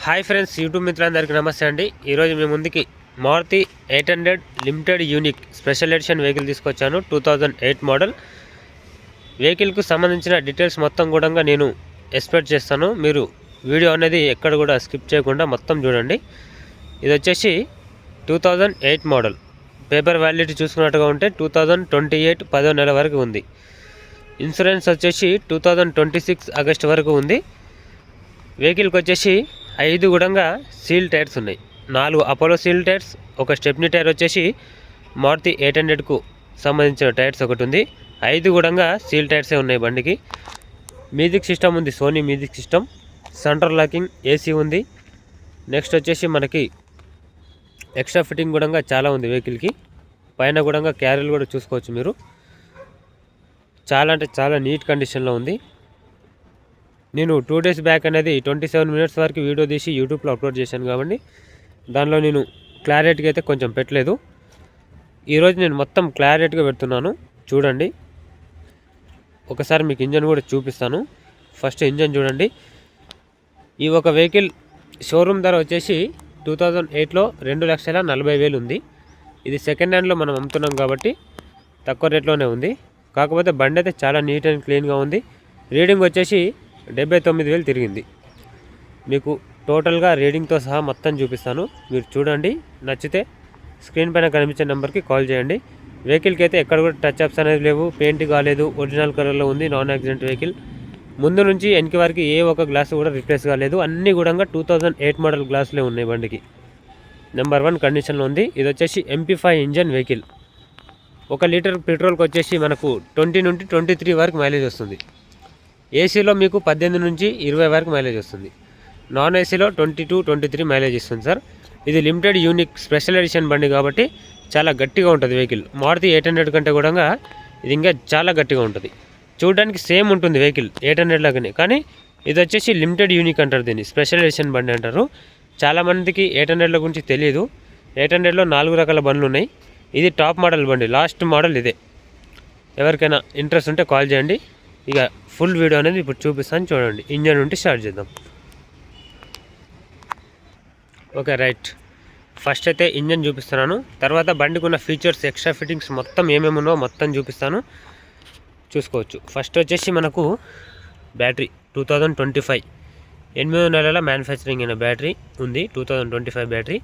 Hi friends, YouTube మిత్రులందరికీ నమస్తే అండి. ఈరోజు మీ ముందుకి Maruti 800 limited unique special edition vehicle తీసుకొచ్చాను. 2008 మోడల్ వెహికల్కు సంబంధించిన డీటెయిల్స్ మొత్తం కూడా నేను ఎక్స్ప్లెయిన్ చేస్తాను. మీరు వీడియో అనేది ఎక్కడ కూడా స్కిప్ చేయకుండా మొత్తం చూడండి. ఇది వచ్చేసి 2008 మోడల్. పేపర్ వ్యాలిడిటీ చూసుకున్నట్టుగా ఉంటే 2028 10వ నెల వరకు ఉంది. ఇన్సూరెన్స్ వచ్చేసి 2026 ఆగస్ట్ వరకు ఉంది. వెహికల్కి వచ్చేసి 5 గుడంగా సీల్ టైర్స్ ఉన్నాయి. 4 అపోలో సీల్ టైర్స్, ఒక స్టెప్నీ టైర్ వచ్చేసి మారుతి 800కు సంబంధించిన టైర్స్ ఒకటి ఉంది. 5 గుడంగా సీల్ టైర్సే ఉన్నాయి బండికి. మ్యూజిక్ సిస్టమ్ ఉంది, Sony music system. Central locking AC ఉంది. నెక్స్ట్ వచ్చేసి మనకి ఎక్స్ట్రా ఫిట్టింగ్ గుడంగా చాలా ఉంది వెహికల్కి. పైన గుడంగా క్యారీలు కూడా చూసుకోవచ్చు మీరు. చాలా అంటే చాలా నీట్ కండిషన్లో ఉంది. నేను 2 డేస్ బ్యాక్ అనేది 27 మినిట్స్ వరకు వీడియో తీసి యూట్యూబ్లో అప్లోడ్ చేశాను కాబట్టి దానిలో నేను క్లారిటీగా అయితే కొంచెం పెట్టలేదు. ఈరోజు నేను మొత్తం క్లారిటీగా పెడుతున్నాను, చూడండి. ఒకసారి మీకు ఇంజన్ కూడా చూపిస్తాను. ఫస్ట్ ఇంజన్ చూడండి. ఈ ఒక వెహికల్ షోరూమ్ ధర వచ్చేసి 2008లో 2,40,000 ఉంది. ఇది సెకండ్ హ్యాండ్లో మనం అమ్ముతున్నాం కాబట్టి తక్కువ రేట్లోనే ఉంది. కాకపోతే బండి అయితే చాలా నీట్ అండ్ క్లీన్గా ఉంది. రీడింగ్ వచ్చేసి 79,000 తిరిగింది. మీకు టోటల్గా రీడింగ్తో సహా మొత్తం చూపిస్తాను, మీరు చూడండి. నచ్చితే స్క్రీన్ పైన కనిపించే నెంబర్కి కాల్ చేయండి. వెహికల్కి అయితే ఎక్కడ కూడా టచ్ అప్స్ అనేది లేవు, పెయింట్ కాలేదు, ఒరిజినల్ కలర్లో ఉంది. Non accident vehicle. ముందు నుంచి వెనక వరకు ఏ ఒక గ్లాసు కూడా రిప్లేస్ కాలేదు. అన్నీ కూడా 2008 మోడల్ గ్లాసులే ఉన్నాయి బండికి. నెంబర్ 1 కండిషన్లో ఉంది. ఇది వచ్చేసి MP5 ఇంజన్ వెహికల్. 1 లీటర్ పెట్రోల్కి వచ్చేసి మనకు 20 నుండి 23 వరకు మైలేజ్ వస్తుంది. ఏసీలో మీకు 18 నుంచి 20 వరకు మైలేజ్ వస్తుంది. నాన్ ఏసీలో 22-23 మైలేజ్ ఇస్తుంది సార్. ఇది లిమిటెడ్ యూనిక్ స్పెషల్ ఎడిషన్ బండి కాబట్టి చాలా గట్టిగా ఉంటుంది వెహికల్. మారుతి 800 కంటే కూడా ఇది ఇంకా చాలా గట్టిగా ఉంటుంది. చూడడానికి సేమ్ ఉంటుంది వెహికల్ 800 లాగానే, కానీ ఇది వచ్చేసి లిమిటెడ్ యూనిక్ అంటారు, దీన్ని స్పెషల్ ఎడిషన్ బండి అంటారు. చాలామందికి 800 గురించి తెలియదు. 800లో 4 రకాల బండ్లు ఉన్నాయి. ఇది టాప్ మోడల్ బండి, లాస్ట్ మోడల్ ఇదే. ఎవరికైనా ఇంట్రెస్ట్ ఉంటే కాల్ చేయండి. ఇక ఫుల్ వీడియో అనేది ఇప్పుడు చూపిస్తాను, చూడండి. ఇంజన్ నుండి స్టార్ట్ చేద్దాం. Okay right. ఫస్ట్ అయితే ఇంజన్ చూపిస్తున్నాను, తర్వాత బండికి ఉన్న ఫీచర్స్, ఎక్స్ట్రా ఫిట్టింగ్స్ మొత్తం ఏమేమి ఉన్నాయో మొత్తం చూపిస్తాను, చూసుకోవచ్చు. ఫస్ట్ వచ్చేసి మనకు బ్యాటరీ 2025 8వ నెలల మ్యానుఫ్యాక్చరింగ్ అయిన బ్యాటరీ ఉంది, 2025 బ్యాటరీ.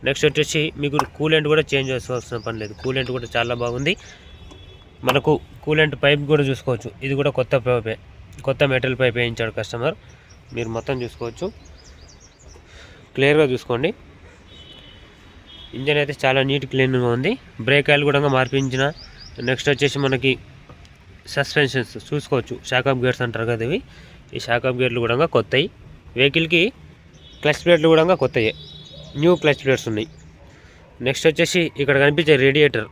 నెక్స్ట్ వచ్చేసి మీకు కూలెంట్ కూడా చేంజ్ చేసుకోవాల్సిన పని లేదు. కూలెంట్ కూడా చాలా బాగుంది. మనకు కూలెంట్ పైప్ కూడా చూసుకోవచ్చు. ఇది కూడా కొత్త పైపే, కొత్త మెటల్ పైప్ వేయించాడు కస్టమర్. మీరు మొత్తం చూసుకోవచ్చు, క్లియర్గా చూసుకోండి. ఇంజన్ అయితే చాలా నీట్ క్లీన్గా ఉంది. బ్రేక్ ఆయిల్ కూడా మార్పించిన. నెక్స్ట్ వచ్చేసి మనకి సస్పెన్షన్స్ చూసుకోవచ్చు. షాకప్ గేర్స్ అంటారు కదా ఇవి. ఈ షాకప్ గేర్లు కూడా కొత్తవి. వెహికల్కి క్లచ్ ప్లేట్లు కూడా కొత్తవి, న్యూ క్లచ్ ప్లేట్స్ ఉన్నాయి. నెక్స్ట్ వచ్చేసి ఇక్కడ కనిపించే రేడియేటర్,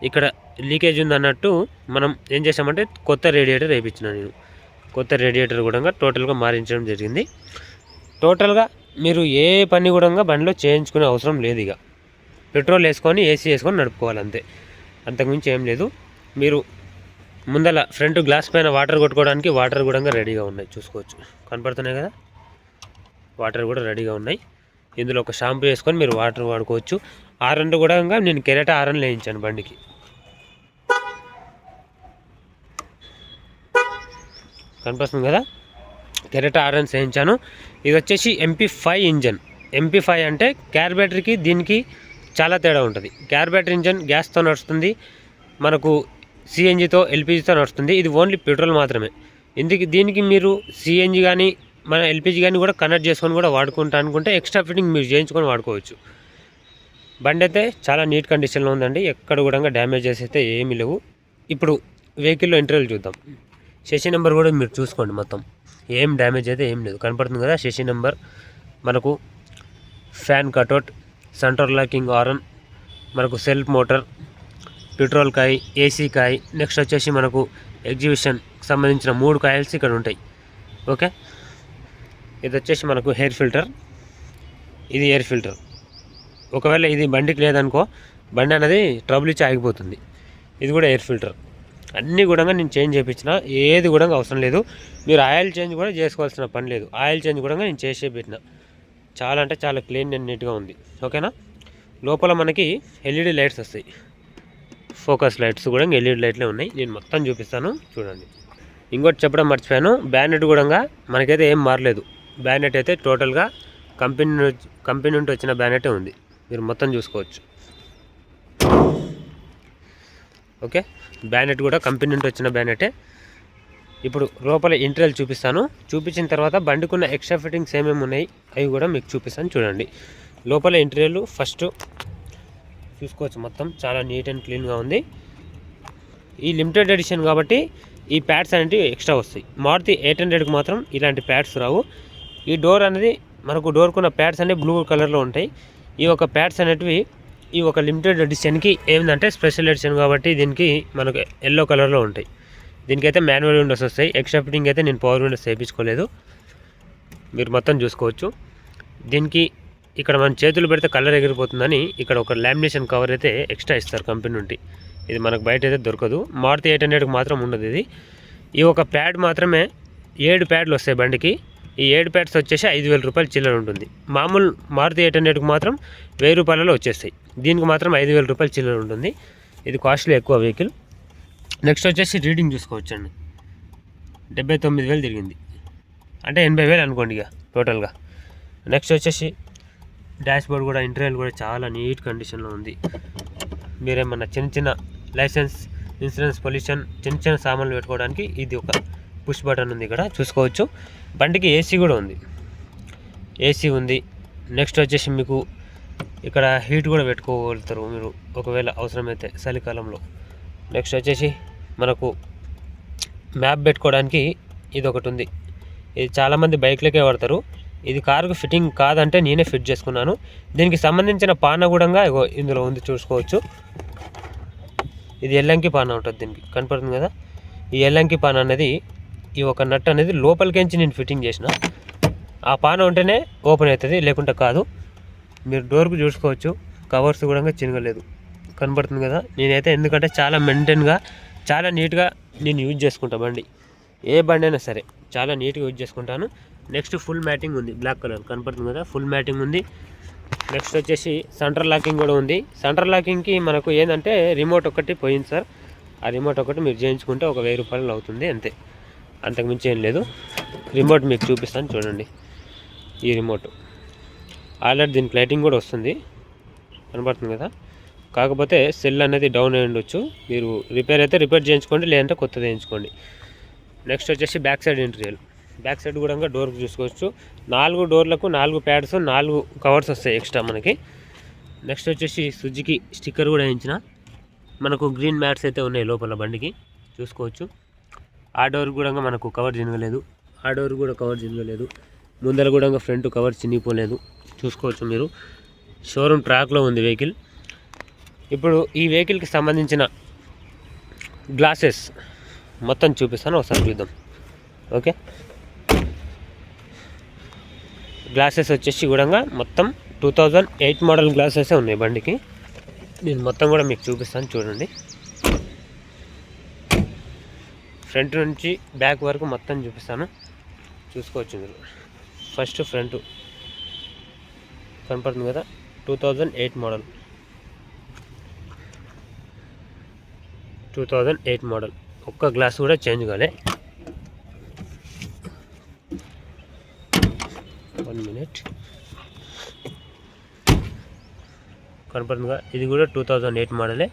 ఇక్కడ లీకేజ్ ఉంది అన్నట్టు మనం ఏం చేసామంటే కొత్త రేడియేటర్ వేయించిన నేను. కొత్త రేడియేటర్ కూడా టోటల్గా మారించడం జరిగింది. టోటల్గా మీరు ఏ పని కూడా బండిలో చేయించుకునే అవసరం లేదు. ఇక పెట్రోల్ వేసుకొని ఏసీ వేసుకొని నడుపుకోవాలి అంతే, అంతకుమించి ఏం లేదు. మీరు ముందల ఫ్రంట్ గ్లాస్ పైన వాటర్ కొట్టుకోవడానికి వాటర్ కూడా రెడీగా ఉన్నాయి, చూసుకోవచ్చు. కనపడుతున్నాయి కదా, వాటర్ కూడా రెడీగా ఉన్నాయి. ఇందులో ఒక షాంపూ వేసుకొని మీరు వాటర్ వాడుకోవచ్చు. ఆరన్ కూడా నేను కెరెటా ఆరన్ వేయించాను బండికి. కనిపిస్తుంది కదా, కెరెటా ఆరన్ వేయించాను. ఇది వచ్చేసి MP5 ఇంజన్. MP5 అంటే క్యార్బేటరీకి దీనికి చాలా తేడా ఉంటుంది. క్యార్బేటరీ ఇంజన్ గ్యాస్తో నడుస్తుంది, మనకు సిఎన్జితో ఎల్పిజితో నడుస్తుంది. ఇది ఓన్లీ పెట్రోల్ మాత్రమే. దీనికి మీరు సిఎన్జి కానీ మన ఎల్పిజి కానీ కూడా కనెక్ట్ చేసుకొని కూడా వాడుకుంటా అనుకుంటే ఎక్స్ట్రా ఫిట్టింగ్ మీరు చేయించుకొని వాడుకోవచ్చు. బండి అయితే చాలా నీట్ కండిషన్లో ఉందండి. ఎక్కడ కూడా డ్యామేజెస్ అయితే ఏమీ లేవు. ఇప్పుడు వెహికల్లో ఇంటర్వ్యూలు చూద్దాం. షెషీ నెంబర్ కూడా మీరు చూసుకోండి, మొత్తం ఏం డ్యామేజ్ అయితే ఏం లేదు. కనపడుతుంది కదా షెషీ నెంబర్. మనకు fan cutout, center locking horn, మనకు సెల్ఫ్ మోటార్, పెట్రోల్ కాయి, ఏసీ కాయి. నెక్స్ట్ వచ్చేసి మనకు ఎగ్జిబిషన్ సంబంధించిన 3 కాయిల్స్ ఇక్కడ ఉంటాయి. ఓకే, ఇది వచ్చేసి మనకు హెయిర్ ఫిల్టర్. ఇది ఎయిర్ ఫిల్టర్. ఒకవేళ ఇది బండికి లేదనుకో, బండి అనేది ట్రబుల్ ఇచ్చి ఆగిపోతుంది. ఇది కూడా ఎయిర్ ఫిల్టర్. అన్నీ కూడా నేను చేంజ్ చేయించిన, ఏది కూడా అవసరం లేదు. మీరు ఆయిల్ చేంజ్ కూడా చేసుకోవాల్సిన పని లేదు. ఆయిల్ చేంజ్ కూడా నేను చేసే పెట్టిన. చాలా అంటే చాలా క్లీన్ అండ్ నీట్గా ఉంది. ఓకేనా. లోపల మనకి ఎల్ఈడి లైట్స్ వస్తాయి, ఫోకస్ లైట్స్ కూడా ఎల్ఈడి లైట్లే ఉన్నాయి. నేను మొత్తం చూపిస్తాను చూడండి. ఇంకోటి చెప్పడం మర్చిపోయాను, బ్యానెట్ కూడా మనకైతే ఏం మారలేదు. బ్యానెట్ అయితే టోటల్గా కంపెనీ నుండి వచ్చిన బ్యానెటే ఉంది, మీరు మొత్తం చూసుకోవచ్చు. ఓకే, బ్యానెట్ కూడా కంపెనీ నుండి వచ్చిన బ్యానెటే. ఇప్పుడు లోపల ఇంటీరియర్ చూపిస్తాను. చూపించిన తర్వాత బండికున్న ఎక్స్ట్రా ఫిట్టింగ్స్ ఏమేమి ఉన్నాయి అవి కూడా మీకు చూపిస్తాను చూడండి. లోపల ఇంటీరియర్లు ఫస్ట్ చూసుకోవచ్చు, మొత్తం చాలా నీట్ అండ్ క్లీన్గా ఉంది. ఈ లిమిటెడ్ ఎడిషన్ కాబట్టి ఈ ప్యాడ్స్ అనేవి ఎక్స్ట్రా వస్తాయి. మారుతి 800కి మాత్రం ఇలాంటి ప్యాడ్స్ రావు. ఈ డోర్ అనేది మనకు డోర్కున్న ప్యాడ్స్ అనేవి బ్లూ కలర్లో ఉంటాయి. ఈ ఒక ప్యాడ్స్ అనేటివి ఈ ఒక లిమిటెడ్ ఎడిషన్కి ఏంటంటే స్పెషల్ ఎడిషన్ కాబట్టి దీనికి మనకు ఎల్లో కలర్లో ఉంటాయి. దీనికైతే మాన్యువల్ విండోస్ వస్తాయి. ఎక్స్ట్రా ఫిట్టింగ్ అయితే నేను పవర్ విండోస్ చేయించుకోలేదు, మీరు మొత్తం చూసుకోవచ్చు. దీనికి ఇక్కడ మన చేతులు పెడితే కలర్ ఎగిరిపోతుందని ఇక్కడ ఒక లామినేషన్ కవర్ అయితే ఎక్స్ట్రా ఇస్తారు కంపెనీ నుండి. ఇది మనకు బయట అయితే దొరకదు. మారుతి 800కి మాత్రం ఉండదు ఇది. ఈ ఒక ప్యాడ్ మాత్రమే 7 ప్యాడ్లు వస్తాయి బండికి. ఈ 7 ప్యాడ్స్ వచ్చేసి 5,000 రూపాయలు చిల్లర ఉంటుంది. మామూలు మారుతి 800కి మాత్రం 1000 రూపాయలలో వచ్చేస్తాయి. దీనికి మాత్రం 5,000 రూపాయలు చిల్లర ఉంటుంది. ఇది కాస్ట్లీ ఎక్కువ వెహికల్. నెక్స్ట్ వచ్చేసి రీడింగ్ చూసుకోవచ్చండి, 79,000 తిరిగింది, అంటే 80,000 అనుకోండి ఇక టోటల్గా. నెక్స్ట్ వచ్చేసి డాష్ బోర్డ్ కూడా ఇంటీరియర్ కూడా చాలా నీట్ కండిషన్లో ఉంది. మీరేమన్నా చిన్న లైసెన్స్, ఇన్సూరెన్స్, పొల్యూషన్ చిన్న సామాన్లు పెట్టుకోవడానికి ఇది ఒక పుష్ బటన్ ఉంది, ఇక్కడ చూసుకోవచ్చు. బండికి ఏసీ కూడా ఉంది, ఏసీ ఉంది. నెక్స్ట్ వచ్చేసి మీకు ఇక్కడ హీట్ కూడా పెట్టుకోగలుగుతారు మీరు ఒకవేళ అవసరమైతే చలికాలంలో. నెక్స్ట్ వచ్చేసి మనకు మ్యాప్ పెట్టుకోవడానికి ఇది ఒకటి ఉంది. ఇది చాలామంది బైక్లకే వాడతారు. ఇది కారుకు ఫిట్టింగ్ కాదంటే నేనే ఫిట్ చేసుకున్నాను. దీనికి సంబంధించిన పాన కూడా ఇందులో ఉంది, చూసుకోవచ్చు. ఇది ఎల్లంకి పాన ఉంటుంది, దీనికి కనపడుతుంది కదా. ఈ ఎల్లంకి పాన అనేది ఈ ఒక నట్ అనేది లోపలికించి నేను ఫిట్టింగ్ చేసిన. ఆ పాన ఉంటేనే ఓపెన్ అవుతుంది, లేకుంటే కాదు. మీరు డోర్కు చూసుకోవచ్చు, కవర్స్ కూడా చినగలేదు, కనపడుతుంది కదా. నేనైతే ఎందుకంటే చాలా మెయింటైన్గా చాలా నీట్గా నేను యూజ్ చేసుకుంటా బండి, ఏ బండి అయినా సరే చాలా నీట్గా యూజ్ చేసుకుంటాను. నెక్స్ట్ ఫుల్ మ్యాటింగ్ ఉంది, బ్లాక్ కలర్ కనపడుతుంది కదా, ఫుల్ మ్యాటింగ్ ఉంది. నెక్స్ట్ వచ్చేసి సెంటర్ లాకింగ్ కూడా ఉంది. సెంటర్ లాకింగ్కి మనకు ఏంటంటే రిమోట్ ఒకటి పోయింది సార్. ఆ రిమోట్ ఒకటి మీరు చేయించుకుంటే ఒక 1000 రూపాయలు అవుతుంది అంతే, అంతకుమించి ఏం లేదు. రిమోట్ మీకు చూపిస్తాను చూడండి. ఈ రిమోట్ ఆల్రెడీ దీనికి లైటింగ్ కూడా వస్తుంది, కనపడుతుంది కదా. కాకపోతే సెల్ అనేది డౌన్ అయి ఉండొచ్చు. మీరు రిపేర్ అయితే రిపేర్ చేయించుకోండి, లేదంటే కొత్తది వేయించుకోండి. నెక్స్ట్ వచ్చేసి back side interior. Back side కూడా డోర్కి చూసుకోవచ్చు. 4 డోర్లకు 4 ప్యాడ్స్, 4 కవర్స్ వస్తాయి ఎక్స్ట్రా మనకి. నెక్స్ట్ వచ్చేసి సుజుకి స్టిక్కర్ కూడా వేయించిన. మనకు గ్రీన్ మ్యాట్స్ అయితే ఉన్నాయి లోపల బండికి, చూసుకోవచ్చు. ఆ డోర్ కూడా మనకు కవర్ చినగలేదు, ఆ డోర్ కూడా కవర్ చినగలేదు. ముందర కూడా ఫ్రంట్ కవర్ చినిగిపోలేదు, చూసుకోవచ్చు మీరు. షోరూమ్ ట్రాక్లో ఉంది వెహికల్. ఇప్పుడు ఈ వెహికల్కి సంబంధించిన గ్లాసెస్ మొత్తం చూపిస్తాను, ఒకసారి చూద్దాం. ఓకే, గ్లాసెస్ వచ్చేసి కూడా మొత్తం 2008 మోడల్ గ్లాసెసే ఉన్నాయి బండికి. నేను మొత్తం కూడా మీకు చూపిస్తాను చూడండి. ఫ్రంట్ నుంచి బ్యాక్ వరకు మొత్తం చూపిస్తాను, చూసుకోవచ్చు మీరు. ఫస్ట్ ఫ్రంట్ కనపడుతుంది కదా, 2008 మోడల్, 2008 మోడల్. ఒక్క గ్లాస్ కూడా చేంజ్ కాలే. 1 మినిట్, కనపడుతుందిగా. ఇది కూడా 2008 మోడలే,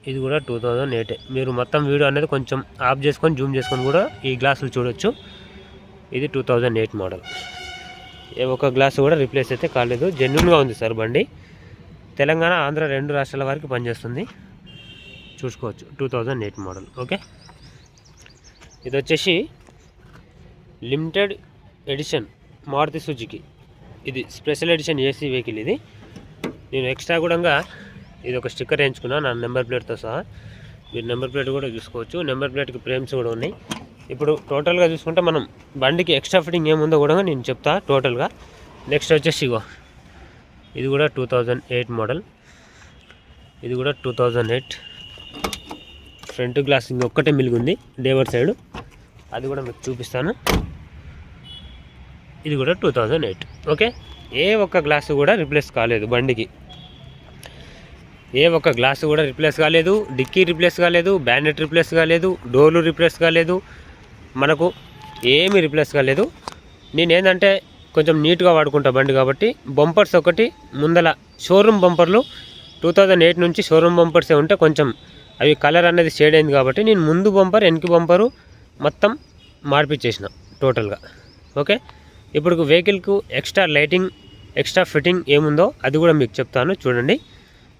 ఇది కూడా 2008. మీరు మొత్తం వీడియో అనేది కొంచెం ఆఫ్ చేసుకొని జూమ్ చేసుకొని కూడా ఈ గ్లాసులు చూడొచ్చు. ఇది 2008 మోడల్. ఏ ఒక్క గ్లాస్ కూడా రీప్లేస్ అయితే కాలేదు, జెన్యున్గా ఉంది సార్ బండి. తెలంగాణ, ఆంధ్ర 2 రాష్ట్రాల వరకు పనిచేస్తుంది, చూసుకోవచ్చు. 2008 మోడల్. ఓకే, ఇది వచ్చేసి లిమిటెడ్ ఎడిషన్ మారుతి సుజుకి. ఇది స్పెషల్ ఎడిషన్ ఏసీ వెహికల్. ఇది నేను ఎక్స్ట్రా కూడా ఇది ఒక స్టిక్కర్ వేయించుకున్నాను నా నెంబర్ ప్లేట్తో సహా. మీరు నెంబర్ ప్లేట్ కూడా చూసుకోవచ్చు. నెంబర్ ప్లేట్కి ఫ్రేమ్స్ కూడా ఉన్నాయి. ఇప్పుడు టోటల్గా చూసుకుంటే మనం బండికి ఎక్స్ట్రా ఫిట్టింగ్ ఏముందో కూడా నేను చెప్తా టోటల్గా. నెక్స్ట్ వచ్చేసి ఇగో ఇది కూడా 2008 మోడల్, ఇది కూడా 2008. ఫ్రంట్ గ్లాస్ ఇంకొక్కటే మిలిగి ఉంది డ్రైవర్ సైడ్, అది కూడా మీకు చూపిస్తాను. ఇది కూడా 2008. ఓకే, ఏ ఒక్క గ్లాసు కూడా రిప్లేస్ కాలేదు బండికి, ఏ ఒక్క గ్లాసు కూడా రిప్లేస్ కాలేదు, డిక్కీ రిప్లేస్ కాలేదు, బ్యానెట్ రిప్లేస్ కాలేదు, డోర్లు రిప్లేస్ కాలేదు, మనకు ఏమీ రిప్లేస్ కాలేదు. నేనేంటంటే కొంచెం నీట్గా వాడుకుంటా బండి కాబట్టి బంపర్స్ ఒకటి ముందల షోరూమ్ బంపర్లు 2008 నుంచి షోరూమ్ బంపర్సే ఉంటే కొంచెం అవి కలర్ అనేది షేడ్ అయింది కాబట్టి నేను ముందు బంపర్ వెనక్కి బంపరు మొత్తం మార్పిచ్చేసిన టోటల్గా. ఓకే, ఇప్పుడు వెహికల్కు ఎక్స్ట్రా లైటింగ్ ఎక్స్ట్రా ఫిట్టింగ్ ఏముందో అది కూడా మీకు చెప్తాను చూడండి.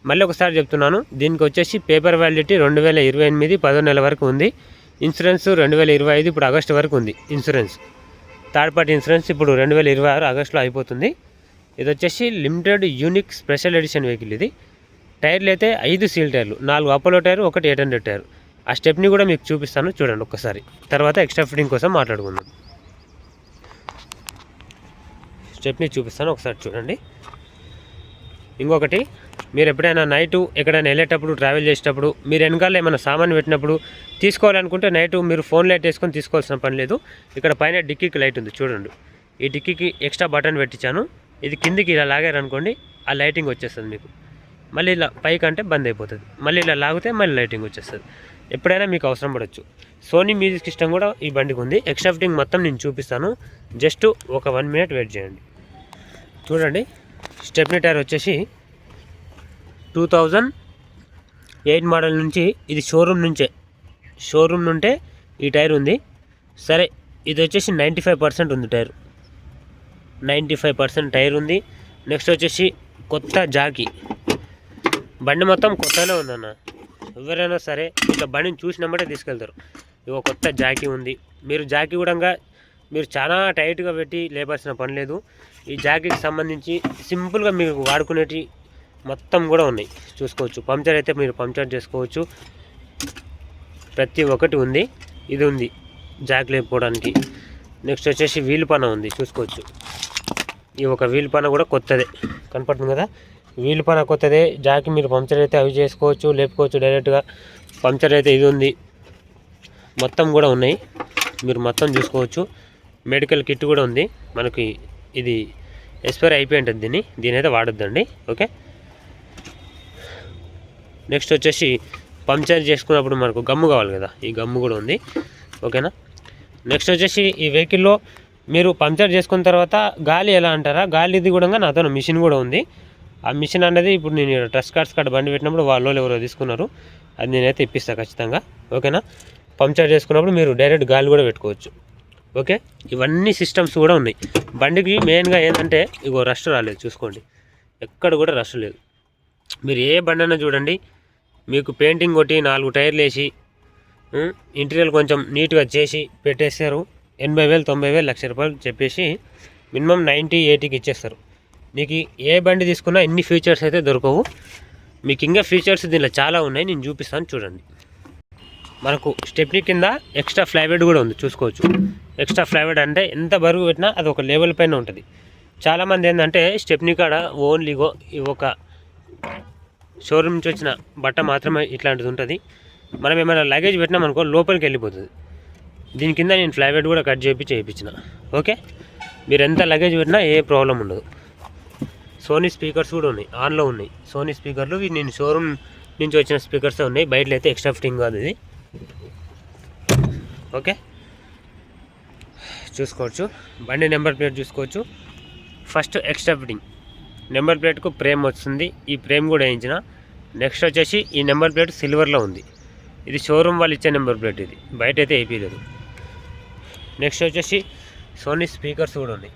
మళ్ళీ ఒకసారి చెప్తున్నాను, దీనికి వచ్చేసి పేపర్ వ్యాలిడిటీ 2028 10 నెలల వరకు ఉంది. ఇన్సూరెన్స్ 2025 ఇప్పుడు ఆగస్టు వరకు ఉంది ఇన్సూరెన్స్. థర్డ్ పార్టీ ఇన్సూరెన్స్ ఇప్పుడు 2026 ఆగస్టులో అయిపోతుంది. ఇది వచ్చేసి limited unique special edition vehicle. ఇది టైర్లు అయితే 5 సీల్ టైర్లు, 4 అపోలో టైర్, 1 800 టైర్. ఆ స్టెప్ని కూడా మీకు చూపిస్తాను చూడండి ఒక్కసారి, తర్వాత ఎక్స్ట్రా ఫిట్టింగ్ కోసం మాట్లాడుకుందాం. స్టెప్ని చూపిస్తాను ఒకసారి చూడండి. ఇంకొకటి, మీరు ఎప్పుడైనా నైటు ఎక్కడైనా వెళ్ళేటప్పుడు ట్రావెల్ చేసేటప్పుడు మీరు వెనకాల ఏమైనా సామాన్ పెట్టినప్పుడు తీసుకోవాలనుకుంటే నైటు మీరు ఫోన్ లైట్ వేసుకొని తీసుకోవాల్సిన పని లేదు. ఇక్కడ పైన డిక్కీకి లైట్ ఉంది చూడండి, ఈ డిక్కీకి ఎక్స్ట్రా బటన్ పెట్టించాను. ఇది కిందికి ఇలా లాగారనుకోండి ఆ లైటింగ్ వచ్చేస్తుంది మీకు. మళ్ళీ ఇలా పైకి అంటే బంద్ అయిపోతుంది, మళ్ళీ ఇలా లాగితే మళ్ళీ లైటింగ్ వచ్చేస్తుంది. ఎప్పుడైనా మీకు అవసరం పడవచ్చు. సోనీ మ్యూజిక్ సిస్టమ్ కూడా ఈ బండికి ఉంది. ఎక్స్ట్రా ఫిట్టింగ్ మొత్తం నేను చూపిస్తాను, జస్ట్ ఒక 1 మినిట్ వెయిట్ చేయండి. చూడండి, స్టెప్నీ టైర్ వచ్చేసి 2008 మోడల్ నుంచి, ఇది షోరూమ్ నుంటే ఈ టైర్ ఉంది. సరే, ఇది వచ్చేసి 95% ఉంది టైర్, 95% టైర్ ఉంది. నెక్స్ట్ వచ్చేసి కొత్త జాకీ, బండి మొత్తం కొత్తనే ఉందన్న. ఎవరైనా సరే ఇట్లా బండిని చూసినప్పుడే తీసుకెళ్తారు. ఇగో కొత్త జాకీ ఉంది. మీరు జాకీ కూడా మీరు చాలా టైట్గా పెట్టి లేపాల్సిన పని లేదు. ఈ జాకీకి సంబంధించి సింపుల్గా మీరు వాడుకునేటి మొత్తం కూడా ఉన్నాయి, చూసుకోవచ్చు. పంక్చర్ అయితే మీరు పంక్చర్ చేసుకోవచ్చు, ప్రతి ఒక్కటి ఉంది. ఇది ఉంది జాక్ లేపుకోవడానికి. నెక్స్ట్ వచ్చేసి వీల్ పన ఉంది, చూసుకోవచ్చు. ఈ ఒక వీల్ పన కూడా కొత్తదే కనపడుతుంది కదా, వీల్ పన కొత్తదే. జాకి మీరు పంక్చర్ అయితే అవి చేసుకోవచ్చు, లేపుకోవచ్చు డైరెక్ట్గా. పంక్చర్ అయితే ఇది ఉంది, మొత్తం కూడా ఉన్నాయి, మీరు మొత్తం చూసుకోవచ్చు. మెడికల్ కిట్ కూడా ఉంది మనకి. ఇది ఎక్స్పైర్ అయిపోయి ఉంటుంది, దీని అయితే వాడొద్దండి. ఓకే, నెక్స్ట్ వచ్చేసి పంక్చర్ చేసుకున్నప్పుడు మనకు గమ్ము కావాలి కదా, ఈ గమ్ము కూడా ఉంది. ఓకేనా. నెక్స్ట్ వచ్చేసి ఈ వెహికల్లో మీరు పంక్చర్ చేసుకున్న తర్వాత గాలి ఎలా అంటారా, గాలిది కూడా నాతో మిషన్ కూడా ఉంది. ఆ మిషన్ అనేది ఇప్పుడు నేను ట్రస్ట్ కార్డ్స్ కాడ బండి పెట్టినప్పుడు వాళ్ళు ఎవరో తీసుకున్నారు, అది నేనైతే ఇప్పిస్తాను ఖచ్చితంగా. ఓకేనా. పంక్చర్ చేసుకున్నప్పుడు మీరు డైరెక్ట్ గాలి కూడా పెట్టుకోవచ్చు. ఓకే, ఇవన్నీ సిస్టమ్స్ కూడా ఉన్నాయి బండికి. మెయిన్గా ఏంటంటే ఇగో రష్ రాలేదు, చూసుకోండి, ఎక్కడ కూడా రష్ లేదు. మీరు ఏ బండి అయినా చూడండి, మీకు పెయింటింగ్ కొట్టి 4 టైర్లు వేసి ఇంటీరియర్ కొంచెం నీట్గా చేసి పెట్టేస్తారు. 80,000 90,000 లక్ష రూపాయలు చెప్పేసి మినిమం 90-80కి ఇచ్చేస్తారు. నీకు ఏ బండి తీసుకున్నా ఇన్ని ఫీచర్స్ అయితే దొరకవు. మీకు ఇంకా ఫీచర్స్ దీనిలో చాలా ఉన్నాయి, నేను చూపిస్తాను చూడండి. మనకు స్టెప్నీ కింద ఎక్స్ట్రా ఫ్లైవుడ్ కూడా ఉంది, చూసుకోవచ్చు. ఎక్స్ట్రా ఫ్లైవుడ్ అంటే ఎంత బరువు పెట్టినా అది ఒక లెవెల్ పైన ఉంటుంది. చాలామంది ఏంటంటే స్టెప్నీ కాడ ఓన్లీగో ఒక షోరూమ్ నుంచి వచ్చిన బట్ట మాత్రమే ఇట్లాంటిది ఉంటుంది. మనం ఏమైనా లగేజ్ పెట్టినామనుకో లోపలికి వెళ్ళిపోతుంది. దీని కింద నేను ఫ్లైవుడ్ కూడా కట్ చేయించిన. ఓకే, మీరు ఎంత లగేజ్ పెట్టినా ఏ ప్రాబ్లం ఉండదు. సోనీ స్పీకర్స్ కూడా ఉన్నాయి, ఆన్లో ఉన్నాయి సోనీ స్పీకర్లు. ఇవి నేను షోరూమ్ నుంచి వచ్చిన స్పీకర్సే ఉన్నాయి, బయటలో అయితే ఎక్స్ట్రా ఫిట్టింగ్ కాదు ఇది. ఓకే, చూసుకోవచ్చు. బండి నెంబర్ ప్లేట్ చూసుకోవచ్చు. ఫస్ట్ ఎక్స్ట్రా ఫిట్టింగ్ నెంబర్ ప్లేట్కు ఫ్రేమ్ వస్తుంది, ఈ ఫ్రేమ్ కూడా వేయించిన. నెక్స్ట్ వచ్చేసి ఈ నెంబర్ ప్లేట్ సిల్వర్లో ఉంది, ఇది షోరూమ్ వాళ్ళు ఇచ్చే నెంబర్ ప్లేట్, ఇది బయట అయితే వేయలేదు. నెక్స్ట్ వచ్చేసి సోనీ స్పీకర్స్ కూడా ఉన్నాయి.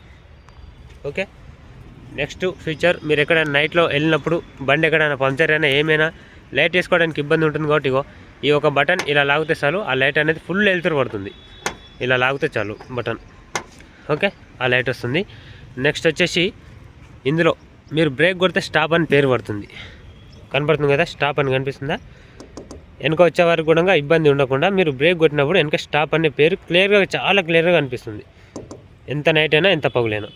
ఓకే, నెక్స్ట్ ఫీచర్, మీరు ఎక్కడైనా నైట్లో వెళ్ళినప్పుడు బండి ఎక్కడైనా పంక్చర్ అయినా ఏమైనా లైట్ వేసుకోవడానికి ఇబ్బంది ఉంటుంది కాబట్టి ఈ ఒక బటన్ ఇలా లాగితే చాలు, ఆ లైట్ అనేది ఫుల్ వెళ్తురు పడుతుంది. ఇలా లాగితే చాలు బటన్, ఓకే, ఆ లైట్ వస్తుంది. నెక్స్ట్ వచ్చేసి ఇందులో మీరు బ్రేక్ కొడితే స్టాప్ అని పేరు పడుతుంది, కనపడుతుంది కదా, స్టాప్ అని కనిపిస్తుందా. వెనక వచ్చే వారికి కూడా ఇబ్బంది ఉండకుండా మీరు బ్రేక్ కొట్టినప్పుడు వెనక స్టాప్ అనే పేరు క్లియర్గా, చాలా క్లియర్గా కనిపిస్తుంది, ఎంత నైట్ అయినా ఎంత పగులైనా.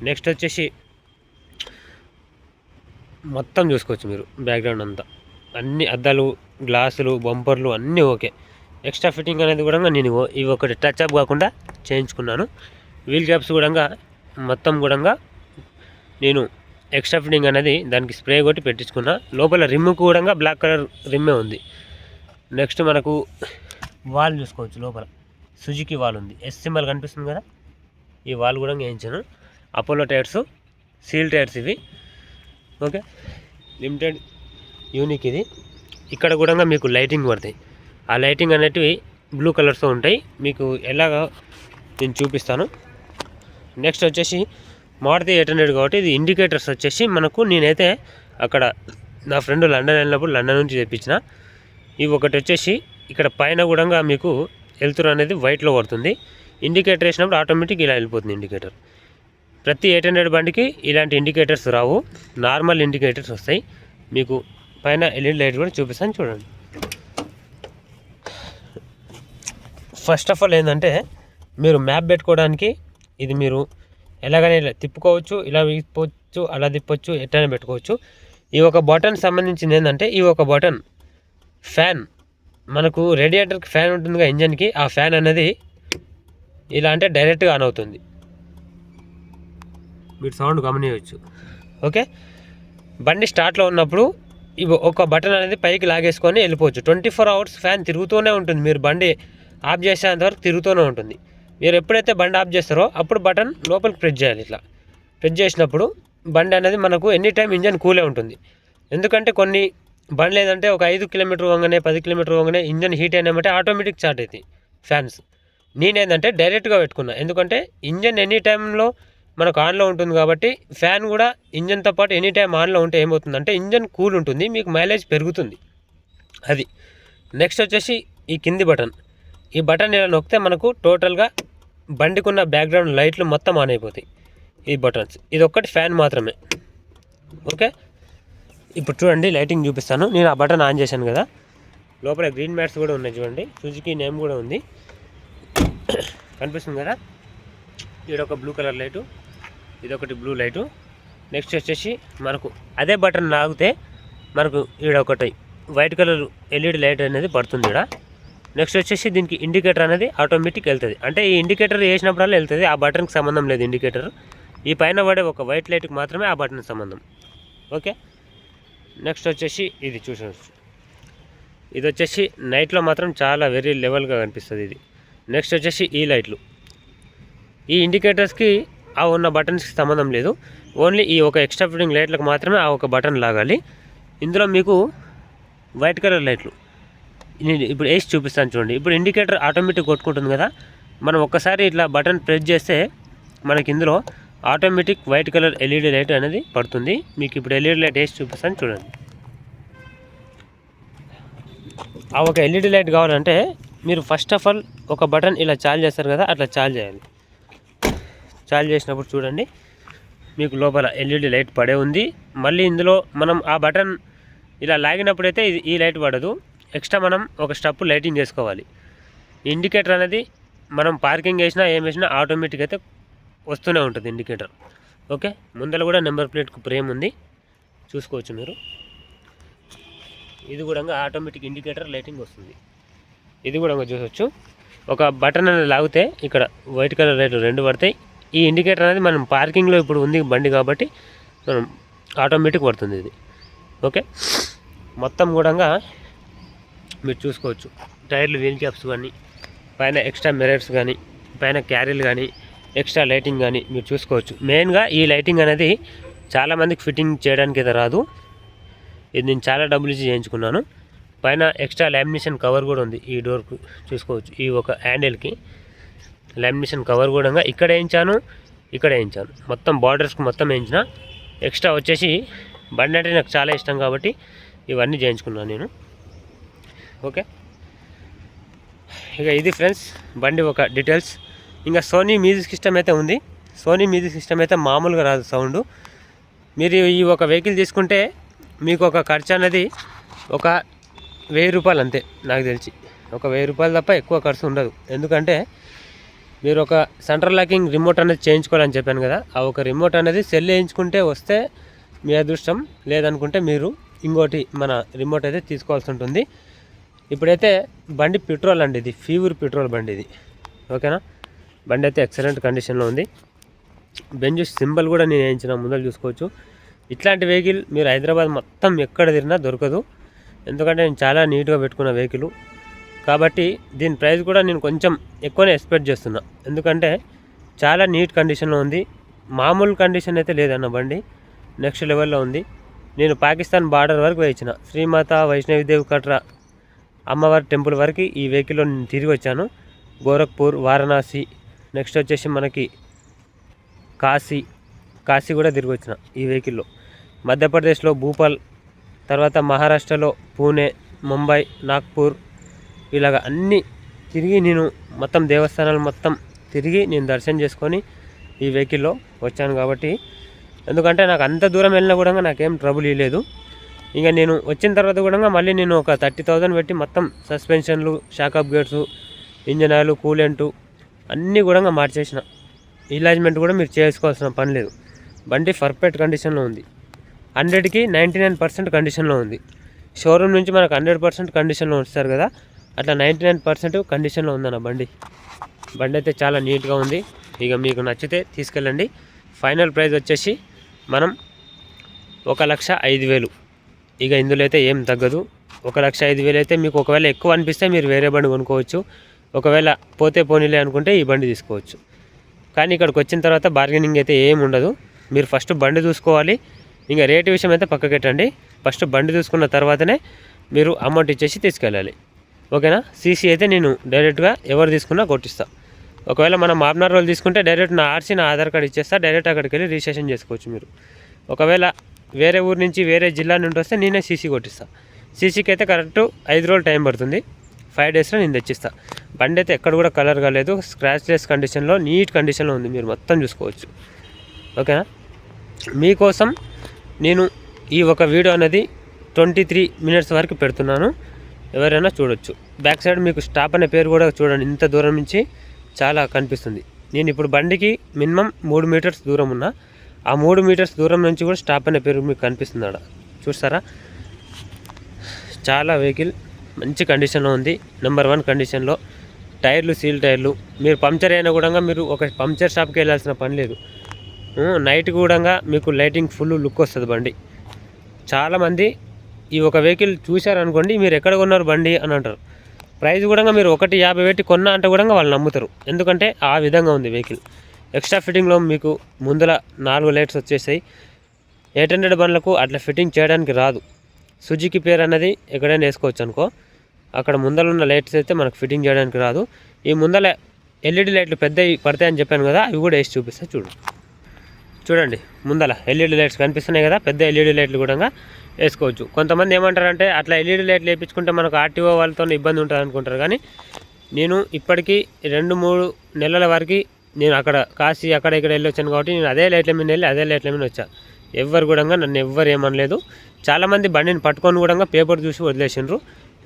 నెక్స్ట్ వచ్చేసి మొత్తం చూసుకోవచ్చు మీరు, బ్యాక్గ్రౌండ్ అంతా అన్ని అద్దాలు, గ్లాసులు, బంపర్లు అన్నీ ఓకే. ఎక్స్ట్రా ఫిట్టింగ్ అనేది కూడా నేను ఇవి ఒకటి టచ్అప్ కాకుండా చేయించుకున్నాను. వీల్ క్యాప్స్ కూడా మొత్తం కూడా నేను ఎక్స్ట్రా ఫిట్టింగ్ అనేది దానికి స్ప్రే కొట్టి పెట్టించుకున్నా. లోపల రిమ్ కూడా బ్లాక్ కలర్ రిమ్మే ఉంది. నెక్స్ట్ మనకు వాల్ చూసుకోవచ్చు, లోపల సుజుకి వాల్ ఉంది, ఎస్ సింబల్ కనిపిస్తుంది కదా, ఈ వాల్ కూడా వేయించాను. అపోలో టైర్స్, సీల్ టైర్స్ ఇవి. ఓకే, లిమిటెడ్ యూనిక్ ఇది. ఇక్కడ కూడా మీకు లైటింగ్ పడతాయి. ఆ లైటింగ్ అనేటివి బ్లూ కలర్స్తో ఉంటాయి. మీకు ఎలాగో నేను చూపిస్తాను. నెక్స్ట్ వచ్చేసి మారుతి 800 కాబట్టి ఇది ఇండికేటర్స్ వచ్చేసి మనకు నేనైతే అక్కడ నా ఫ్రెండ్ లండన్ వెళ్ళినప్పుడు లండన్ నుంచి తెప్పించిన. ఇవి ఒకటి వచ్చేసి ఇక్కడ పైన కూడా మీకు వెళ్తురు అనేది వైట్లో పడుతుంది. ఇండికేటర్ వేసినప్పుడు ఆటోమేటిక్ ఇలా వెళ్ళిపోతుంది ఇండికేటర్. ప్రతి 800 బండికి ఇలాంటి ఇండికేటర్స్ రావు, నార్మల్ ఇండికేటర్స్ వస్తాయి. మీకు పైన ఎల్ఈడి లైట్ కూడా చూపిస్తాను చూడండి. ఫస్ట్ ఆఫ్ ఆల్ ఏంటంటే మీరు మ్యాప్ పెట్టుకోవడానికి ఇది మీరు ఎలాగైనా ఇలా తిప్పుకోవచ్చు, ఇలా తిప్పవచ్చు, అలా తిప్పవచ్చు, ఎట్లయినా పెట్టుకోవచ్చు. ఈ ఒక బటన్ సంబంధించింది ఏంటంటే ఈ ఒక బటన్ ఫ్యాన్, మనకు రేడియేటర్కి ఫ్యాన్ ఉంటుందిగా ఇంజన్కి, ఆ ఫ్యాన్ అనేది ఇలా అంటే డైరెక్ట్గా ఆన్ అవుతుంది. మీరు సౌండ్ గమనించవచ్చు. ఓకే, బండి స్టార్ట్లో ఉన్నప్పుడు ఇవి ఒక బటన్ అనేది పైకి లాగేసుకొని వెళ్ళిపోవచ్చు. 24 hours ఫ్యాన్ తిరుగుతూనే ఉంటుంది. మీరు బండి ఆఫ్ చేసేంత వరకు తిరుగుతూనే ఉంటుంది. మీరు ఎప్పుడైతే బండి ఆఫ్ చేస్తారో అప్పుడు బటన్ లోపలికి ప్రెస్ చేయాలి. ఇట్లా ప్రెస్ చేసినప్పుడు బండి అనేది మనకు ఎనీ టైం ఇంజన్ కూలే ఉంటుంది. ఎందుకంటే కొన్ని బండ్లు ఏంటంటే ఒక 5 కిలోమీటర్ పోగానే 10 కిలోమీటర్ పోగానే ఇంజన్ హీట్ అయినామంటే ఆటోమేటిక్ స్టార్ట్ అవుతాయి ఫ్యాన్స్. నేనేంటంటే డైరెక్ట్గా పెట్టుకున్నా, ఎందుకంటే ఇంజన్ ఎనీ టైంలో మనకు ఆన్లో ఉంటుంది కాబట్టి ఫ్యాన్ కూడా ఇంజన్తో పాటు ఎనీ టైం ఆన్లో ఉంటే ఏమవుతుందంటే ఇంజన్ కూల్ ఉంటుంది, మీకు మైలేజ్ పెరుగుతుంది. అది నెక్స్ట్ వచ్చేసి ఈ కింది బటన్. ఈ బటన్ ఇలా నొక్కితే మనకు టోటల్గా బండికి ఉన్న బ్యాక్గ్రౌండ్ లైట్లు మొత్తం ఆన్ అయిపోతాయి. ఈ బటన్స్, ఇది ఒక్కటి ఫ్యాన్ మాత్రమే. ఓకే, ఇప్పుడు చూడండి లైటింగ్ చూపిస్తాను. నేను ఆ బటన్ ఆన్ చేశాను కదా, లోపల గ్రీన్ మ్యాట్స్ కూడా ఉన్నాయి చూడండి, సుజుకి నేమ్ కూడా ఉంది, కనిపిస్తుంది కదా. ఇదొక బ్లూ కలర్ లైటు, ఇదొకటి బ్లూ లైటు. నెక్స్ట్ వచ్చేసి మనకు అదే బటన్ లాగితే మనకు ఈడొకటి వైట్ కలర్ ఎల్ఈడి లైట్ అనేది పడుతుంది ఇక్కడ. నెక్స్ట్ వచ్చేసి దీనికి ఇండికేటర్ అనేది ఆటోమేటిక్ వెళ్తుంది. అంటే ఈ ఇండికేటర్ వేసినప్పుడల్లా వెళ్తుంది, ఆ బటన్కి సంబంధం లేదు ఇండికేటర్. ఈ పైన పడే ఒక వైట్ లైట్కి మాత్రమే ఆ బటన్కి సంబంధం. ఓకే, నెక్స్ట్ వచ్చేసి ఇది చూసొచ్చు, ఇది వచ్చేసి నైట్లో మాత్రం చాలా వెరీ లెవెల్గా కనిపిస్తుంది ఇది. నెక్స్ట్ వచ్చేసి ఈ లైట్లు, ఈ ఇండికేటర్స్కి ఆ ఉన్న బటన్స్కి సంబంధం లేదు, ఓన్లీ ఈ ఒక ఎక్స్ట్రా ఫిట్టింగ్ లైట్లకు మాత్రమే ఆ ఒక బటన్ లాగాలి. ఇందులో మీకు వైట్ కలర్ లైట్లు నేను ఇప్పుడు వేసి చూపిస్తాను చూడండి. ఇప్పుడు ఇండికేటర్ ఆటోమేటిక్ కొట్టుకుంటుంది కదా, మనం ఒక్కసారి ఇట్లా బటన్ ప్రెస్ చేస్తే మనకి ఇందులో automatic white colour LED light అనేది పడుతుంది. మీకు ఇప్పుడు ఎల్ఈడి లైట్ వేసి చూపిస్తాను చూడండి. ఆ ఒక ఎల్ఈడి లైట్ కావాలంటే మీరు ఫస్ట్ ఆఫ్ ఆల్ ఒక బటన్ ఇలా చాలు చేస్తారు కదా, అట్లా చాలు చేయాలి. చాలు చేసినప్పుడు చూడండి మీకు లోపల ఎల్ఈడి లైట్ పడే ఉంది. మళ్ళీ ఇందులో మనం ఆ బటన్ ఇలా లాగినప్పుడైతే ఈ లైట్ పడదు, ఎక్స్ట్రా మనం ఒక స్టెప్ లైటింగ్ చేసుకోవాలి. ఇండికేటర్ అనేది మనం పార్కింగ్ వేసినా ఏం వేసినా ఆటోమేటిక్ అయితే వస్తూనే ఉంటుంది ఇండికేటర్. ఓకే, ముందర కూడా నెంబర్ ప్లేట్కు ఫ్రేమ్ ఉంది, చూసుకోవచ్చు మీరు. ఇది కూడా ఆటోమేటిక్ ఇండికేటర్ లైటింగ్ వస్తుంది, ఇది కూడా చూసవచ్చు. ఒక బటన్ అనేది లాగితే ఇక్కడ వైట్ కలర్ లైట్లు 2 పడతాయి. ఈ ఇండికేటర్ అనేది మనం పార్కింగ్లో ఇప్పుడు ఉంది బండి కాబట్టి మనం ఆటోమేటిక్ పడుతుంది ఇది. ఓకే, మొత్తం కూడా మీరు చూసుకోవచ్చు. టైర్లు, వీల్ క్యాప్స్ కానీ, పైన ఎక్స్ట్రా మిరర్స్ కానీ, పైన క్యారీలు కానీ, ఎక్స్ట్రా లైటింగ్ కానీ మీరు చూసుకోవచ్చు. మెయిన్గా ఈ లైటింగ్ అనేది చాలామందికి ఫిట్టింగ్ చేయడానికి అయితే రాదు, ఇది నేను చాలా డబ్బులు ఇచ్చి చేయించుకున్నాను. పైన ఎక్స్ట్రా లామినేషన్ కవర్ కూడా ఉంది ఈ డోర్కు, చూసుకోవచ్చు. ఈ ఒక హ్యాండిల్కి లామినేషన్ కవర్ కూడా ఇక్కడ వేయించాను, ఇక్కడ వేయించాను, మొత్తం బార్డర్స్కి మొత్తం వేయించిన. ఎక్స్ట్రా వచ్చేసి బండి అంటే నాకు చాలా ఇష్టం కాబట్టి ఇవన్నీ చేయించుకున్నాను నేను. ఓకే, ఇక ఇది ఫ్రెండ్స్ బండి ఒక డీటెయిల్స్. ఇంకా సోనీ మ్యూజిక్ సిస్టమ్ అయితే ఉంది. సోనీ మ్యూజిక్ సిస్టమ్ అయితే మామూలుగా రాదు సౌండ్. మీరు ఈ ఒక వెహికల్ తీసుకుంటే మీకు ఒక ఖర్చు అనేది ఒక 1000 రూపాయలు అంతే, నాకు తెలిసి ఒక 1000 రూపాయలు తప్ప ఎక్కువ ఖర్చు ఉండదు. ఎందుకంటే మీరు ఒక సెంట్రల్ లాకింగ్ రిమోట్ అనేది చేయించుకోవాలని చెప్పాను కదా, ఆ ఒక రిమోట్ అనేది సెల్ వేయించుకుంటే వస్తే మీ అదృష్టం, లేదనుకుంటే మీరు ఇంకోటి మన రిమోట్ అయితే తీసుకోవాల్సి ఉంటుంది. ఇప్పుడైతే బండి పెట్రోల్ అండి, ఇది ప్యూర్ పెట్రోల్ బండి ఇది. ఓకేనా, బండి అయితే ఎక్సలెంట్ కండిషన్లో ఉంది. బెంజ్ సింబల్ కూడా నేను వేయించిన ముందర చూసుకోవచ్చు. ఇట్లాంటి వెహికల్ మీరు హైదరాబాద్ మొత్తం ఎక్కడ తిరిగినా దొరకదు. ఎందుకంటే నేను చాలా నీట్గా పెట్టుకున్న వెహికల్ కాబట్టి దీని ప్రైస్ కూడా నేను కొంచెం ఎక్కువనే ఎక్స్పెక్ట్ చేస్తున్నా. ఎందుకంటే చాలా నీట్ కండిషన్లో ఉంది. మామూలు కండిషన్ అయితే లేదన్న బండి నెక్స్ట్ లెవెల్లో ఉంది. నేను పాకిస్తాన్ బార్డర్ వరకు వేయించిన శ్రీమాత వైష్ణవిదేవి కట్రా అమ్మవారి టెంపుల్ వరకు ఈ వెహికల్లో నేను తిరిగి వచ్చాను. గోరఖ్పూర్, వారణాసి, నెక్స్ట్ వచ్చేసి మనకి కాశీ కూడా తిరిగి వచ్చిన ఈ వెహికల్లో. మధ్యప్రదేశ్లో భూపాల్, తర్వాత మహారాష్ట్రలో పూణే, ముంబై, నాగ్పూర్ ఇలాగ అన్నీ తిరిగి నేను మొత్తం దేవస్థానాలు మొత్తం తిరిగి నేను దర్శనం చేసుకొని ఈ వెహికల్లో వచ్చాను. కాబట్టి ఎందుకంటే నాకు అంత దూరం వెళ్ళినా కూడా నాకేం ట్రబుల్ ఇవ్వలేదు. ఇంకా నేను వచ్చిన తర్వాత కూడా మళ్ళీ నేను ఒక 30,000 పెట్టి మొత్తం సస్పెన్షన్లు, షాకప్ గేట్స్, ఇంజన్ ఆయిల్, కూలెంటు అన్నీ కూడా మార్చేసిన. ఇలాజ్మెంట్ కూడా మీరు చేసుకోవాల్సిన పని లేదు. బండి పర్ఫెక్ట్ కండిషన్లో ఉంది. 100కి 99% కండిషన్లో ఉంది. షోరూమ్ నుంచి మనకు 100% కండిషన్లో వస్తారు కదా, అట్లా 99% కండిషన్లో ఉందన్న బండి అయితే చాలా నీట్గా ఉంది. ఇక మీకు నచ్చితే తీసుకెళ్ళండి. ఫైనల్ ప్రైస్ వచ్చేసి మనం 1,05,000. ఇక ఇందులో అయితే ఏం తగ్గదు. 1,05,000 అయితే మీకు ఒకవేళ ఎక్కువ అనిపిస్తే మీరు వేరే బండి కొనుక్కోవచ్చు. ఒకవేళ పోతే పోనీలే అనుకుంటే ఈ బండి తీసుకోవచ్చు. కానీ ఇక్కడికి వచ్చిన తర్వాత బార్గెనింగ్ అయితే ఏం ఉండదు. మీరు ఫస్ట్ బండి చూసుకోవాలి. ఇంకా రేటు విషయం అయితే పక్కకెట్టండి. ఫస్ట్ బండి చూసుకున్న తర్వాతనే మీరు అమౌంట్ ఇచ్చేసి తీసుకెళ్ళాలి. ఓకేనా? సీసీ అయితే నేను డైరెక్ట్గా ఎవరు తీసుకున్నా కొట్టిస్తా. ఒకవేళ మనం మాబ్నార్ రోజు తీసుకుంటే డైరెక్ట్ నా ఆర్సీ, నా ఆధార్ కార్డు ఇచ్చేస్తా. డైరెక్ట్ అక్కడికి వెళ్ళి రిజిస్ట్రేషన్ చేసుకోవచ్చు మీరు. ఒకవేళ వేరే ఊరు నుంచి వేరే జిల్లా నుండి వస్తే నేనే సీసీ కొట్టిస్తా. సీసీకి అయితే కరెక్ట్ 5 రోజులు టైం పడుతుంది. 5 డేస్లో నేను తెచ్చిస్తా. బండి అయితే ఎక్కడ కూడా కలర్ కాలేదు. స్క్రాచ్లెస్ కండిషన్లో నీట్ కండిషన్లో ఉంది. మీరు మొత్తం చూసుకోవచ్చు. ఓకేనా? మీకోసం నేను ఈ ఒక వీడియో అనేది 23 minutes వరకు పెడుతున్నాను. ఎవరైనా చూడొచ్చు. బ్యాక్ సైడ్ మీకు స్టాప్ అనే పేరు కూడా చూడండి. ఇంత దూరం నుంచి చాలా కనిపిస్తుంది. నేను ఇప్పుడు బండికి మినిమం 3 meters దూరం ఉన్నా. ఆ 3 meters దూరం నుంచి కూడా స్టాప్ అనే పేరు మీకు కనిపిస్తుంది. అక్కడ చూస్తారా? చాలా వెహికల్ మంచి కండిషన్లో ఉంది. నెంబర్ 1 కండిషన్లో. టైర్లు సీల్ టైర్లు. మీరు పంక్చర్ అయినా కూడా మీరు ఒక పంక్చర్ షాప్కి వెళ్ళాల్సిన పని లేదు. నైట్ కూడా మీకు లైటింగ్ ఫుల్ లుక్ వస్తుంది బండి. చాలామంది ఈ ఒక వెహికల్ చూశారనుకోండి, మీరు ఎక్కడ కొన్నారు బండి అని అంటారు. ప్రైస్ కూడా మీరు 1,50,000 పెట్టి కొన్నా అంటే కూడా వాళ్ళు నమ్ముతారు. ఎందుకంటే ఆ విధంగా ఉంది వెహికల్. ఎక్స్ట్రా ఫిట్టింగ్లో మీకు ముందర 4 లైట్స్ వచ్చేసాయి. 800 బండ్లకు అట్లా ఫిట్టింగ్ చేయడానికి రాదు. సుజుకి పేరు అన్నది ఎక్కడైనా వేసుకోవచ్చు అనుకో. అక్కడ ముందర ఉన్న లైట్స్ అయితే మనకు ఫిట్టింగ్ చేయడానికి రాదు. ఈ ముందర ఎల్ఈడి లైట్లు పెద్దవి పడతాయని చెప్పాను కదా, అవి కూడా వేసి చూపిస్తా చూడండి. ముందర ఎల్ఈడి లైట్స్ కనిపిస్తున్నాయి కదా, పెద్ద ఎల్ఈడి లైట్లు కూడా వేసుకోవచ్చు. కొంతమంది ఏమంటారంటే అట్లా ఎల్ఈడి లైట్లు వేయించుకుంటే మనకు ఆర్టీఓ వాళ్ళతో ఇబ్బంది ఉంటుంది అనుకుంటారు. కానీ నేను ఇప్పటికీ 2-3 నెలల వరకు నేను అక్కడ కాశీ అక్కడ ఇక్కడ వెళ్ళి వచ్చాను కాబట్టి నేను అదే లైట్ల మీద వెళ్ళి అదే లైట్ల మీద వచ్చా. ఎవ్వరు కూడా నన్ను ఎవ్వరు ఏమనలేదు. చాలామంది బండిని పట్టుకొని కూడా పేపర్ చూసి వదిలేసిండ్రు.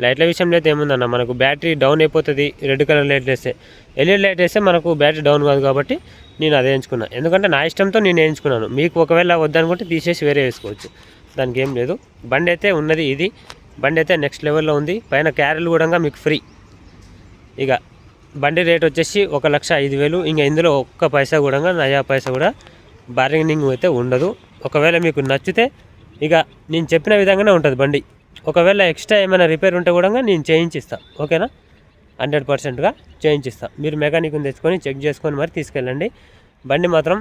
లైట్ల విషయంలో అయితే ఏముందన్న, మనకు బ్యాటరీ డౌన్ అయిపోతుంది రెడ్ కలర్ లైట్లు వేస్తే. ఎల్ఈడి లైట్ వేస్తే మనకు బ్యాటరీ డౌన్ కాదు కాబట్టి నేను అదే ఎంచుకున్నాను. ఎందుకంటే నా ఇష్టంతో నేను ఎంచుకున్నాను. మీకు ఒకవేళ వద్దనుకుంటే తీసేసి వేరే వేసుకోవచ్చు, దానికి ఏం లేదు. బండి అయితే ఉన్నది ఇది. బండి అయితే నెక్స్ట్ లెవెల్లో ఉంది. పైన క్యారెల్ కూడా మీకు ఫ్రీ. ఇక బండి రేట్ వచ్చేసి 1,05,000. ఇంకా ఇందులో ఒక్క పైసా కూడా నయా పైసా కూడా బార్గెనింగ్ అయితే ఉండదు. ఒకవేళ మీకు నచ్చితే ఇక నేను చెప్పిన విధంగానే ఉంటుంది బండి. ఒకవేళ ఎక్స్ట్రా ఏమైనా రిపేర్ ఉంటే కూడా నేను చేయించిస్తా. ఓకేనా? 100%గా చేయించిస్తా. మీరు మెకానిక్ని తెచ్చుకొని చెక్ చేసుకొని మరి తీసుకెళ్ళండి. బండి మాత్రం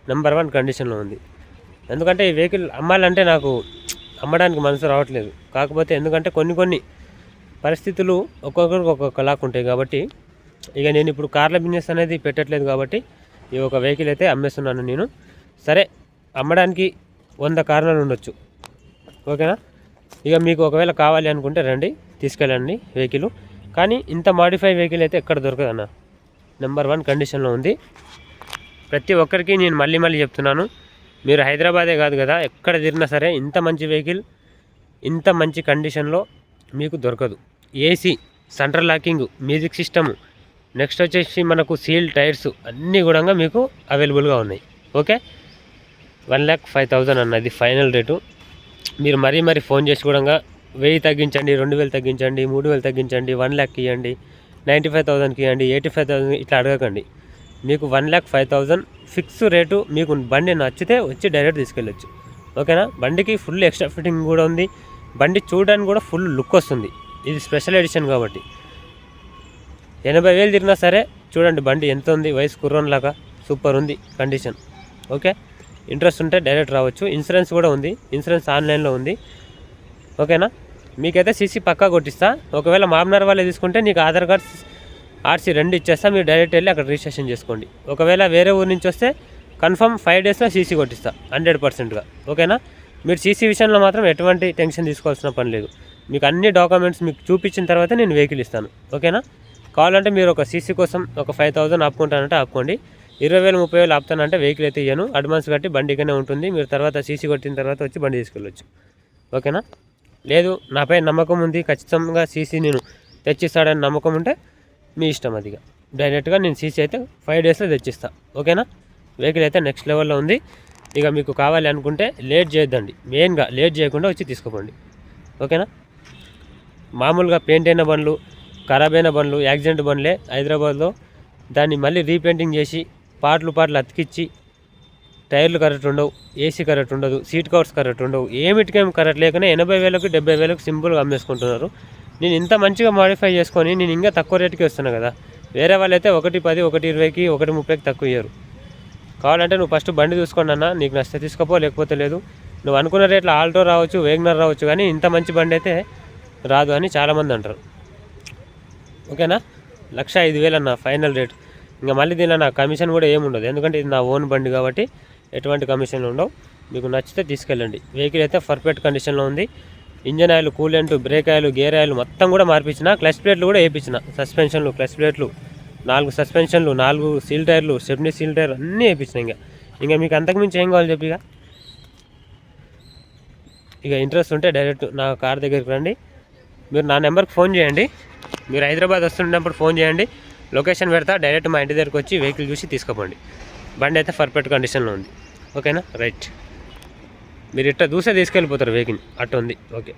నెంబర్ 1 కండిషన్లో ఉంది. ఎందుకంటే ఈ వెహికల్ అమ్మాలంటే నాకు అమ్మడానికి మనసు రావట్లేదు. కాకపోతే ఎందుకంటే కొన్ని పరిస్థితులు ఒక్కొక్కరికి ఒక్కొక్కలాగా ఉంటాయి కాబట్టి ఇక నేను ఇప్పుడు కార్ల బిజినెస్ అనేది పెట్టట్లేదు కాబట్టి ఈ ఒక వెహికల్ అయితే అమ్మేస్తున్నాను నేను. సరే, అమ్మడానికి 100 కారణాలు ఉండొచ్చు. ఓకేనా? ఇక మీకు ఒకవేళ కావాలి అనుకుంటే రండి, తీసుకెళ్ళండి వెహికల్. కానీ ఇంత మాడిఫై వెహికల్ అయితే ఎక్కడ దొరకదన్న. నెంబర్ 1 కండిషన్లో ఉంది. ప్రతి ఒక్కరికి నేను మళ్ళీ చెప్తున్నాను, మీరు హైదరాబాదే కాదు కదా, ఎక్కడ తిరిగినా సరే ఇంత మంచి వెహికల్ ఇంత మంచి కండిషన్లో మీకు దొరకదు. AC, central locking, music system, next వచ్చేసి మనకు సీల్ టైర్స్ అన్నీ కూడా మీకు అవైలబుల్గా ఉన్నాయి. ఓకే, 1,05,000 అన్నది ఫైనల్ రేటు. మీరు మరీ ఫోన్ చేసి కూడా 1,000 తగ్గించండి, 2,000 తగ్గించండి, 3,000 తగ్గించండి, 1,00,000 ఇవ్వండి, 95,000కి ఇవ్వండి, 85,000 ఇట్లా అడగకండి. మీకు 1,05,000 ఫిక్స్ రేటు. మీకు బండి నచ్చితే వచ్చి డైరెక్ట్ తీసుకెళ్ళొచ్చు. ఓకేనా. బండికి ఫుల్ ఎక్స్ట్రా ఫిట్టింగ్ కూడా ఉంది. బండి చూడడానికి కూడా ఫుల్ లుక్ వస్తుంది. ఇది స్పెషల్ ఎడిషన్ కాబట్టి 80,000 తిరిగినా సరే చూడండి బండి ఎంత ఉంది. వయసు కుర్రోన్లాగా సూపర్ ఉంది కండిషన్. ఓకే, ఇంట్రెస్ట్ ఉంటే డైరెక్ట్ రావచ్చు. ఇన్సూరెన్స్ కూడా ఉంది. ఇన్సూరెన్స్ ఆన్లైన్లో ఉంది. ఓకేనా. మీకైతే సీసీ పక్కా కొట్టిస్తా. ఒకవేళ మామనార్ వాళ్ళే తీసుకుంటే నీకు ఆధార్ కార్డ్ ఆర్సీ 2 ఇచ్చేస్తా. మీరు డైరెక్ట్ వెళ్ళి అక్కడ రిజిస్ట్రేషన్ చేసుకోండి. ఒకవేళ వేరే ఊరు నుంచి వస్తే కన్ఫర్మ్ 5 డేస్లో సీసీ కొట్టిస్తా 100%గా. ఓకేనా. మీరు సీసీ విషయంలో మాత్రం ఎటువంటి టెన్షన్ తీసుకోవాల్సిన పని లేదు. మీకు అన్ని డాక్యుమెంట్స్ మీకు చూపించిన తర్వాత నేను వెహికల్ ఇస్తాను. ఓకేనా. కావాలంటే మీరు ఒక సీసీ కోసం ఒక 5,000 ఆపుకుంటానంటే ఆపుకోండి. 20,000 30,000 ఆపుతానంటే వెహికల్ అయితే ఇయ్యను. అడ్వాన్స్ కట్టి బండిగానే ఉంటుంది. మీరు తర్వాత సీసీ కొట్టిన తర్వాత వచ్చి బండి తీసుకెళ్ళొచ్చు. ఓకేనా. లేదు నాపై నమ్మకం ఉంది, ఖచ్చితంగా సీసీ నేను తెచ్చిస్తాడని నమ్మకం ఉంటే మీ ఇష్టం. అదిగా డైరెక్ట్గా నేను సీసీ అయితే 5 డేస్లో తెచ్చిస్తా. ఓకేనా. వెహికల్ అయితే నెక్స్ట్ లెవెల్లో ఉంది. ఇక మీకు కావాలి అనుకుంటే లేట్ చేయొద్దండి. మెయిన్గా లేట్ చేయకుండా వచ్చి తీసుకోండి. ఓకేనా. మామూలుగా పెయింట్ అయిన బండ్లు, ఖరాబ్ అయిన బండ్లు, యాక్సిడెంట్ బండ్లే హైదరాబాద్లో దాన్ని మళ్ళీ రీపెయింటింగ్ చేసి పార్ట్లు అతికిచ్చి టైర్లు కరెక్ట్ ఉండవు, ఏసీ కరెక్ట్ ఉండదు, సీట్ కవర్స్ కరెక్ట్ ఉండవు, ఏమిటికేం కరెక్ట్ లేకనే 80,000కి 70,000కి సింపుల్గా అమ్మేసుకుంటున్నారు. నేను ఇంత మంచిగా మాడిఫై చేసుకొని నేను ఇంకా తక్కువ రేటుకి వస్తున్నా కదా. వేరే వాళ్ళైతే 1,10, 1,20కి, 1,30కి తక్కువ ఇయ్యరు. కావాలంటే నువ్వు ఫస్ట్ బండి చూసుకోండి అన్న, నీకు నచ్చితే తీసుకోపో, లేకపోతే లేదు. నువ్వు అనుకున్న రేట్లో ఆల్టో రావచ్చు, వేగనర్ రావచ్చు, కానీ ఇంత మంచి బండి అయితే రాదు అని చాలామంది అంటారు. ఓకేనా. 1,05,000 అన్న ఫైనల్ రేట్. ఇంకా మళ్ళీ దీనిలో నా కమిషన్ కూడా ఏముండదు, ఎందుకంటే ఇది నా ఓన్ బండి కాబట్టి ఎటువంటి కమిషన్లు ఉండవు. మీకు నచ్చితే తీసుకెళ్ళండి. వెహికల్ అయితే పర్ఫెక్ట్ కండిషన్లో ఉంది. Engine oil, coolant, break oil, gear oil మొత్తం కూడా మార్పించిన. క్లచ్ ప్లేట్లు కూడా వేయించిన. సస్పెన్షన్లు, క్లచ్ ప్లేట్లు, 4 సస్పెన్షన్లు, 4 సీల్ టైర్లు, స్టెప్నీ సీల్ టైర్ అన్నీ వేయించిన. ఇంకా మీకు అంతకుమించి ఏం కావాలి చెప్పి. ఇక ఇంట్రెస్ట్ ఉంటే డైరెక్ట్ నా కార్ దగ్గరికి రండి. మీరు నా నెంబర్కి ఫోన్ చేయండి. మీరు హైదరాబాద్ వస్తున్నప్పుడు ఫోన్ చేయండి, లొకేషన్ పెడతా. డైరెక్ట్ మా ఇంటి దగ్గరికి వచ్చి వెహికల్ చూసి తీసుకోండి. బండి అయితే పర్ఫెక్ట్ కండిషన్లో ఉంది. ఓకేనా. రైట్. మీరు ఇట్లా చూసే తీసుకెళ్ళిపోతారు వెహికల్, అట్ట ఉంది. ఓకే.